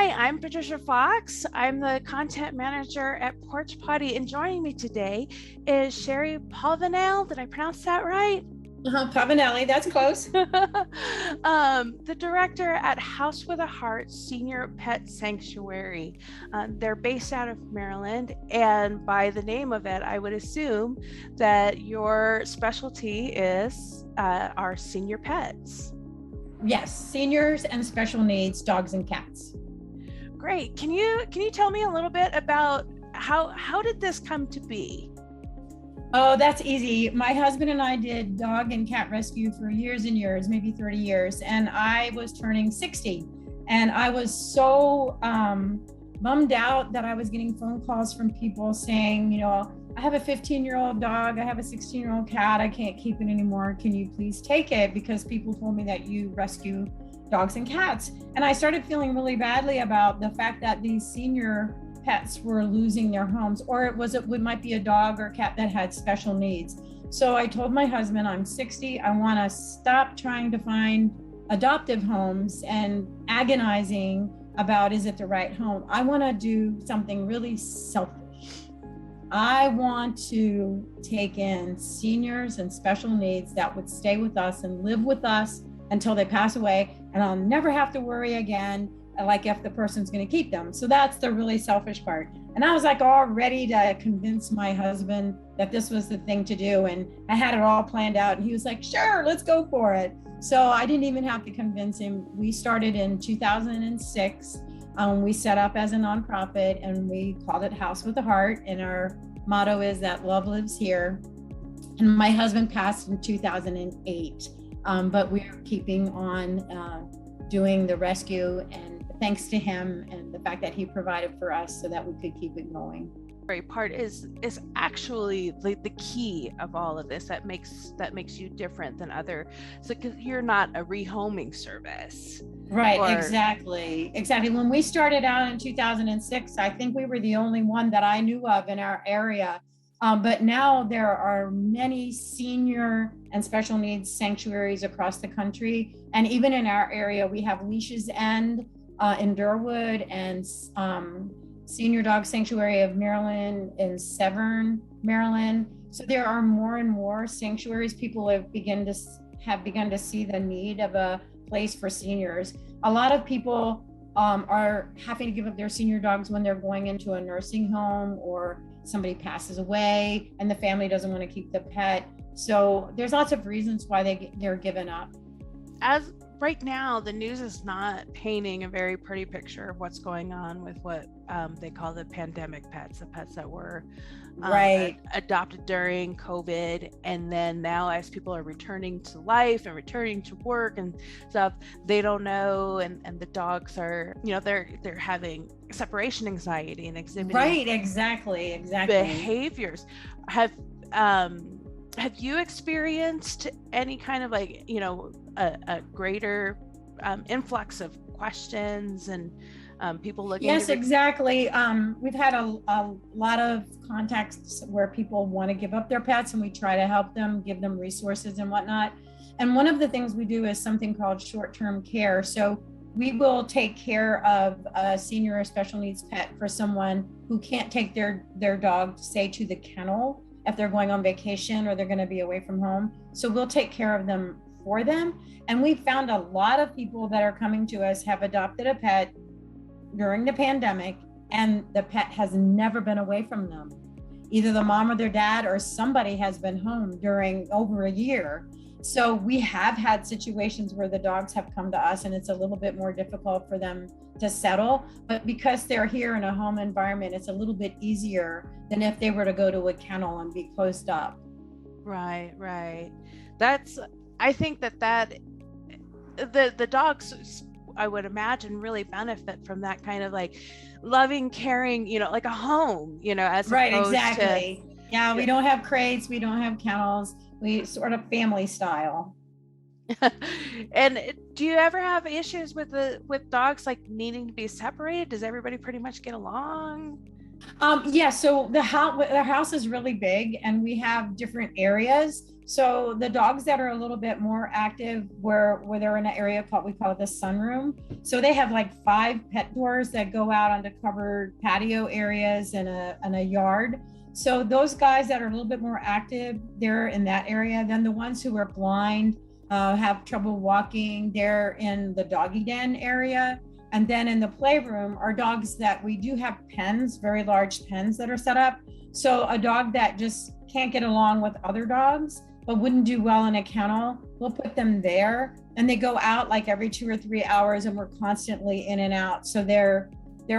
Hi, I'm Patricia Fox. I'm the content manager at Porch Potty, and joining me today is Sher Polvinale. Did I pronounce that right? Pavanelli, that's close. The director at House with a Heart Senior Pet Sanctuary. They're based out of Maryland, and by the name of it, I would assume that your specialty is our senior pets. Yes, seniors and special needs dogs and cats. Great. Can you tell me a little bit about how did this come to be? Oh, that's easy. My husband and I did dog and cat rescue for years and years, maybe 30 years. And I was turning 60. And I was so bummed out that I was getting phone calls from people saying, I have a 15-year-old dog, I have a 16-year-old cat, I can't keep it anymore. Can you please take it? Because people told me that you rescue dogs and cats. And I started feeling really badly about the fact that these senior pets were losing their homes, or it might be a dog or cat that had special needs. So I told my husband, I'm 60, I want to stop trying to find adoptive homes and agonizing about is it the right home. I want to do something really selfish. I want to take in seniors and special needs that would stay with us and live with us until they pass away, and I'll never have to worry again like if the person's going to keep them. So that's the really selfish part. And I was like all ready to convince my husband that this was the thing to do. And I had it all planned out. And he was like, sure, let's go for it. So I didn't even have to convince him. We started in 2006. We set up as a nonprofit and we called it House with a Heart. And our motto is that love lives here. And my husband passed in 2008. But we're keeping on doing the rescue, and thanks to him and the fact that he provided for us so that we could keep it going. Great part is actually the key of all of this that makes you different than other. So because you're not a rehoming service. Right, exactly. When we started out in 2006, I think we were the only one that I knew of in our area. But now there are many senior and special needs sanctuaries across the country. And even in our area, we have Leash's End in Durwood and Senior Dog Sanctuary of Maryland in Severn, Maryland. So there are more and more sanctuaries. People have begun to see the need of a place for seniors. A lot of people are having to give up their senior dogs when they're going into a nursing home or somebody passes away and the family doesn't want to keep the pet. So there's lots of reasons why they're given up. As right now, the news is not painting a very pretty picture of what's going on with what they call the pandemic pets, the pets that were adopted during COVID. And then now as people are returning to life and returning to work and stuff, they don't know. And the dogs are, they're having separation anxiety and exhibiting exactly behaviors. Have you experienced any kind of a greater influx of questions and people looking? Yes, exactly. We've had a lot of contacts where people want to give up their pets and we try to help them, give them resources and whatnot. And one of the things we do is something called short-term care. So we will take care of a senior or special needs pet for someone who can't take their dog, say, to the kennel if they're going on vacation or they're going to be away from home. So we'll take care of them for them. And we found a lot of people that are coming to us have adopted a pet during the pandemic and the pet has never been away from them. Either the mom or their dad or somebody has been home during over a year. So we have had situations where the dogs have come to us and it's a little bit more difficult for them to settle, but because they're here in a home environment, it's a little bit easier than if they were to go to a kennel and be closed up. Right. I think that the dogs, I would imagine, really benefit from that kind of like loving, caring, like a home, as opposed to. Yeah, we don't have crates, we don't have kennels, we sort of family style. And do you ever have issues with dogs like needing to be separated? Does everybody pretty much get along? Yeah, so the house is really big and we have different areas. So the dogs that are a little bit more active where they're in an area called, we call it the sunroom. So they have like 5 pet doors that go out onto covered patio areas and a yard. So those guys that are a little bit more active, they're in that area. Then the ones who are blind, have trouble walking, they're in the doggy den area. And then in the playroom are dogs that we do have pens, very large pens that are set up. So a dog that just can't get along with other dogs, but wouldn't do well in a kennel, we'll put them there. And they go out like every 2 or 3 hours and we're constantly in and out. So they're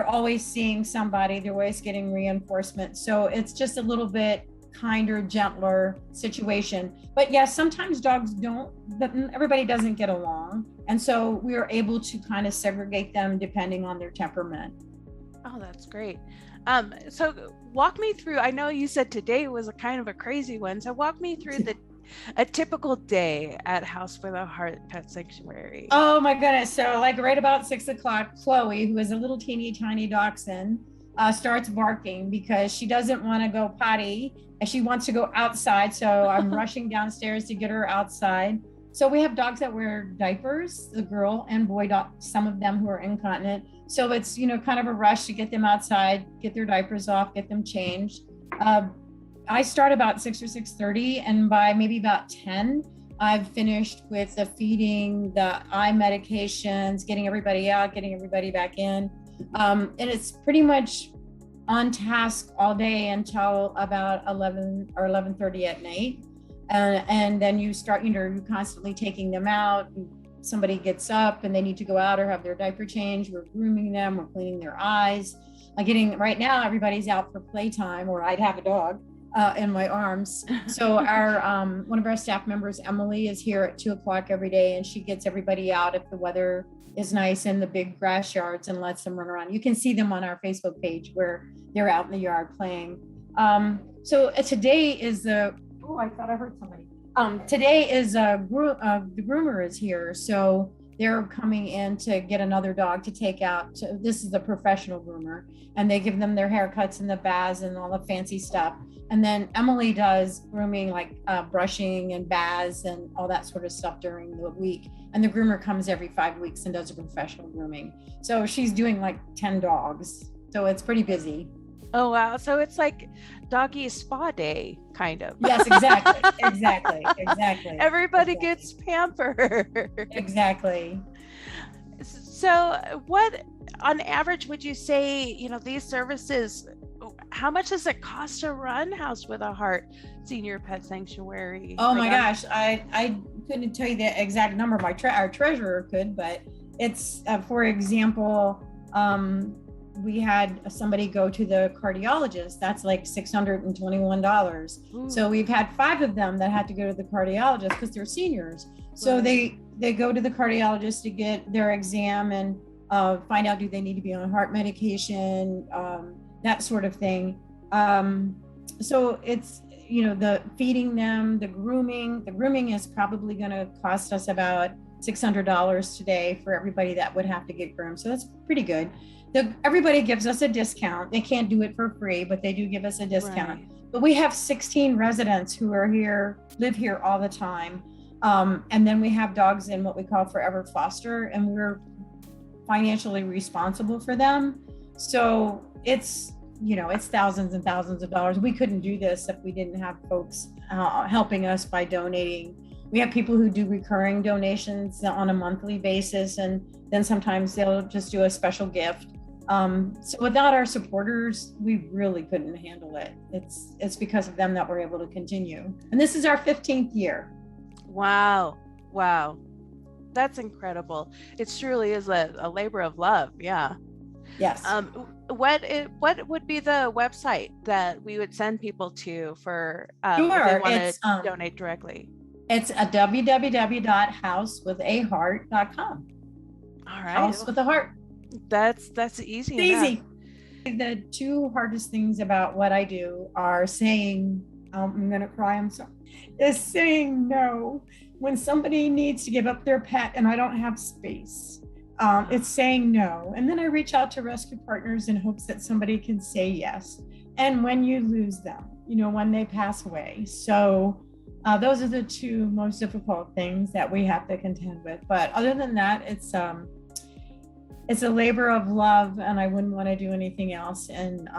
always seeing somebody, they're always getting reinforcement. So it's just a little bit kinder, gentler situation. But yes, sometimes dogs don't, but everybody doesn't get along. And so we are able to kind of segregate them depending on their temperament. Oh, that's great. So walk me through, I know you said today was a kind of a crazy one. So walk me through a typical day at House with a Heart Pet Sanctuary. Oh my goodness. So like right about 6 o'clock, Chloe, who is a little teeny tiny dachshund, starts barking because she doesn't want to go potty and she wants to go outside. So I'm rushing downstairs to get her outside. So we have dogs that wear diapers, the girl and boy dogs, some of them who are incontinent. So it's, kind of a rush to get them outside, get their diapers off, get them changed. I start about 6 or 6:30, and by maybe about 10, I've finished with the feeding, the eye medications, getting everybody out, getting everybody back in. And it's pretty much on task all day until about 11 or 11:30 at night. And then you start, you're constantly taking them out. Somebody gets up and they need to go out or have their diaper changed. We're grooming them, we're cleaning their eyes. Right now, everybody's out for playtime, or I'd have a dog in my arms. So our one of our staff members, Emily, is here at 2 o'clock every day, and she gets everybody out if the weather is nice in the big grass yards and lets them run around. You can see them on our Facebook page where they're out in the yard playing. So today is I thought I heard somebody. Today is the groomer is here. So they're coming in to get another dog to take out. This is the professional groomer, and they give them their haircuts and the baths and all the fancy stuff. And then Emily does grooming, like brushing and baths and all that sort of stuff during the week. And the groomer comes every 5 weeks and does a professional grooming. So she's doing like 10 dogs. So it's pretty busy. Oh, wow. So it's like doggy spa day, kind of. Yes, exactly. Everybody gets pampered. Exactly. So what, on average, would you say, these services, how much does it cost to run House with a Heart Senior Pet Sanctuary? Oh my gosh, I couldn't tell you the exact number. Our treasurer could, but it's, for example, we had somebody go to the cardiologist. That's like $621. Ooh. So we've had 5 of them that had to go to the cardiologist because they're seniors. So they go to the cardiologist to get their exam and find out, do they need to be on heart medication, that sort of thing. So it's, the feeding them, the grooming is probably going to cost us about $600 today for everybody that would have to get groomed. So that's pretty good. Everybody gives us a discount. They can't do it for free, but they do give us a discount. Right. But we have 16 residents who are here, live here all the time. And then we have dogs in what we call forever foster, and we're financially responsible for them. So it's thousands and thousands of dollars. We couldn't do this if we didn't have folks helping us by donating. We have people who do recurring donations on a monthly basis, and then sometimes they'll just do a special gift. So without our supporters, we really couldn't handle it. It's because of them that we're able to continue. And this is our 15th year. Wow. That's incredible. It truly is a labor of love. Yeah. Yes. What would be the website that we would send people to for if they want to donate directly? It's a www.housewithaheart.com. All right. House with a Heart. That's easy. Easy. The 2 hardest things about what I do are saying, I'm going to cry, I'm sorry, is saying no when somebody needs to give up their pet and I don't have space. It's saying no. And then I reach out to rescue partners in hopes that somebody can say yes. And when you lose them, when they pass away. So those are the two most difficult things that we have to contend with. But other than that, it's a labor of love, and I wouldn't want to do anything else. And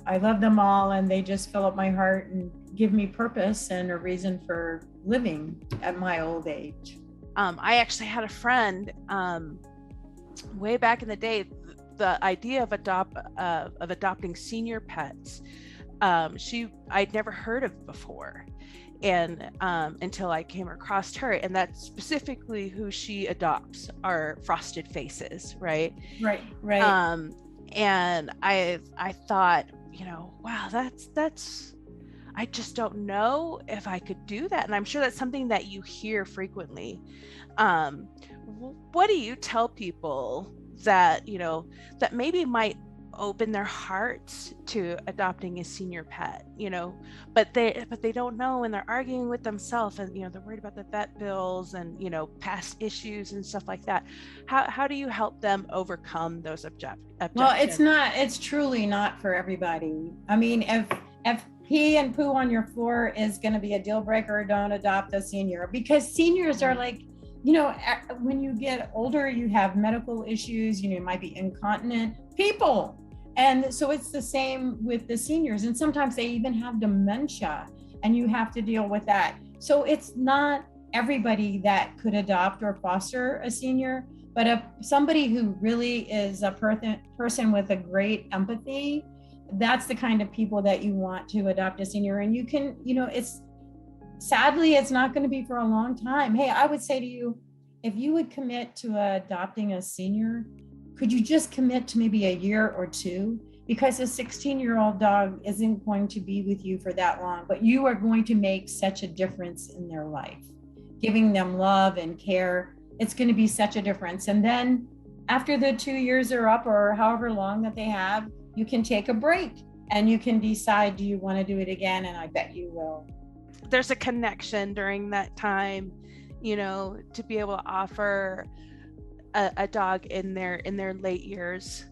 I love them all, and they just fill up my heart and give me purpose and a reason for living at my old age. I actually had a friend way back in the day. The idea of adopting senior pets, I'd never heard of before, and until I came across her, and that's specifically who she adopts, are frosted faces, right? Right. And I thought, wow, that's I just don't know if I could do that. And I'm sure that's something that you hear frequently. What do you tell people that, that maybe might open their hearts to adopting a senior pet, but they don't know, and they're arguing with themselves, and, they're worried about the vet bills and, past issues and stuff like that. How do you help them overcome those objections? Well, it's truly not for everybody. I mean, if pee and poo on your floor is going to be a deal breaker, don't adopt a senior, because seniors are like, when you get older, you have medical issues, you might be incontinent people. And so it's the same with the seniors. And sometimes they even have dementia, and you have to deal with that. So it's not everybody that could adopt or foster a senior, but somebody who really is a person with a great empathy, that's the kind of people that you want to adopt a senior. And you can, sadly, it's not going to be for a long time. Hey, I would say to you, if you would commit to adopting a senior, could you just commit to maybe a year or two? Because a 16-year-old dog isn't going to be with you for that long, but you are going to make such a difference in their life. Giving them love and care, it's going to be such a difference. And then after the 2 years are up, or however long that they have, you can take a break and you can decide, do you want to do it again? And I bet you will. There's a connection during that time, to be able to offer a dog in their late years,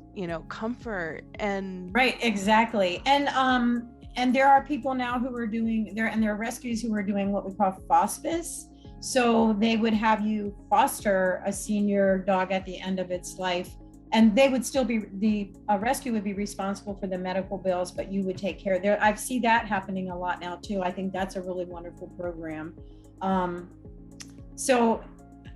comfort and right, exactly. And there are people now who are doing there, and there are rescues who are doing what we call hospice. So they would have you foster a senior dog at the end of its life, and they would still be the rescue would be responsible for the medical bills, but you would take care of there. I see that happening a lot now too. I think that's a really wonderful program. So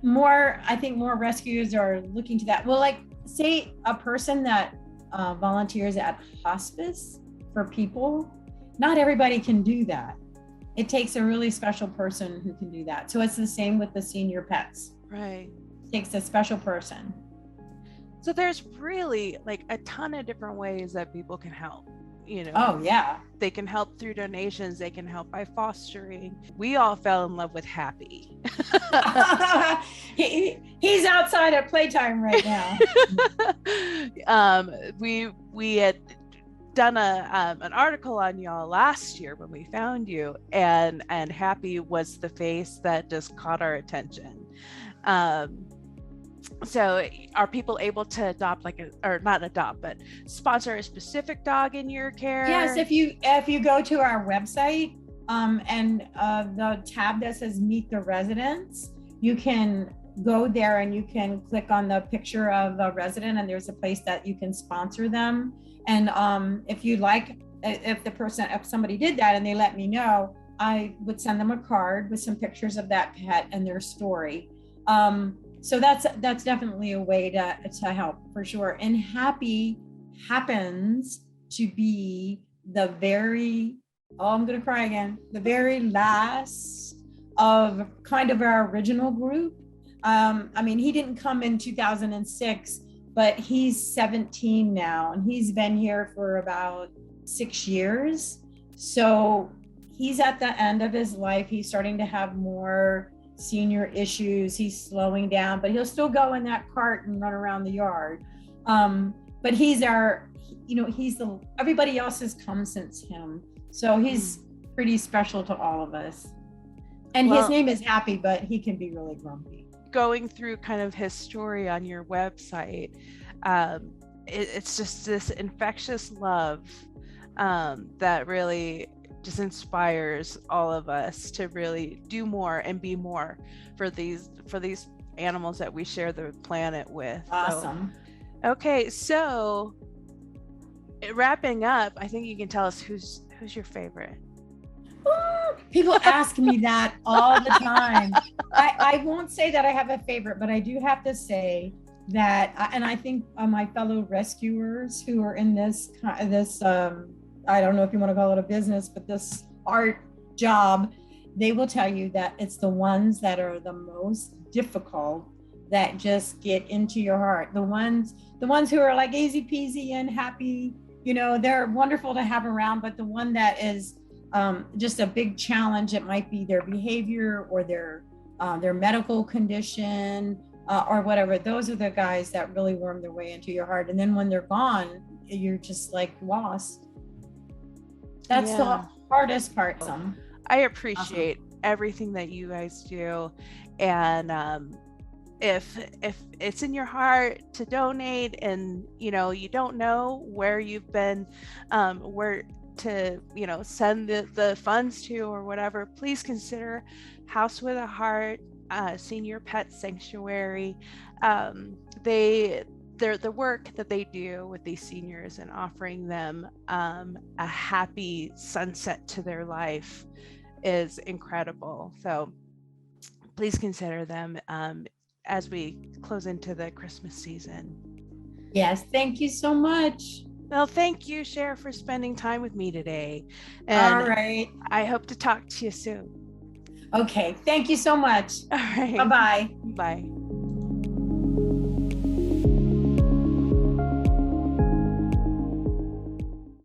I think more rescues are looking to that. Well, like say a person that volunteers at hospice for people, not everybody can do that. It takes a really special person who can do that. So it's the same with the senior pets. Right. It takes a special person. So there's really like a ton of different ways that people can help. Oh yeah. They can help through donations. They can help by fostering. We all fell in love with Happy. He's outside at playtime right now. We had done an article on y'all last year when we found you, and Happy was the face that just caught our attention. So are people able to adopt but sponsor a specific dog in your care? Yes, if you go to our website and the tab that says Meet the Residents, you can go there and you can click on the picture of a resident, and there's a place that you can sponsor them. And if you'd like, if somebody did that and they let me know, I would send them a card with some pictures of that pet and their story. So that's definitely a way to help for sure. And Happy happens to be the very last of kind of our original group. I mean, he didn't come in 2006, but he's 17 now, and he's been here for about 6 years. So he's at the end of his life. He's starting to have more senior issues. He's slowing down, but he'll still go in that cart and run around the yard. But everybody else has come since him. So he's pretty special to all of us. And his name is Happy, but he can be really grumpy. going through kind of his story on your website, it's just this infectious love that really just inspires all of us to really do more and be more for these animals that we share the planet with. Awesome. So, okay, so wrapping up, I think you can tell us who's your favorite. People ask me that all the time. I won't say that I have a favorite, but I do have to say that, and I think my fellow rescuers who are in this I don't know if you want to call it a business, but this art job, they will tell you that it's the ones that are the most difficult that just get into your heart. The ones who are like easy peasy and happy, you know, they're wonderful to have around, but the one that is just a big challenge, it might be their behavior or their medical condition or whatever. Those are the guys that really worm their way into your heart. And then when they're gone, you're just like lost. That's the hardest part. I appreciate everything that you guys do. And if it's in your heart to donate, and you know, you don't know where you've been, where to, you know, send the funds to or whatever, please consider House with a Heart, Senior Pet Sanctuary. The work that they do with these seniors and offering them a happy sunset to their life is incredible. So please consider them as we close into the Christmas season. Yes, thank you so much. Well, thank you, Sher, for spending time with me today. And all right. I hope to talk to you soon. Okay, thank you so much. All right. Bye-bye. Bye.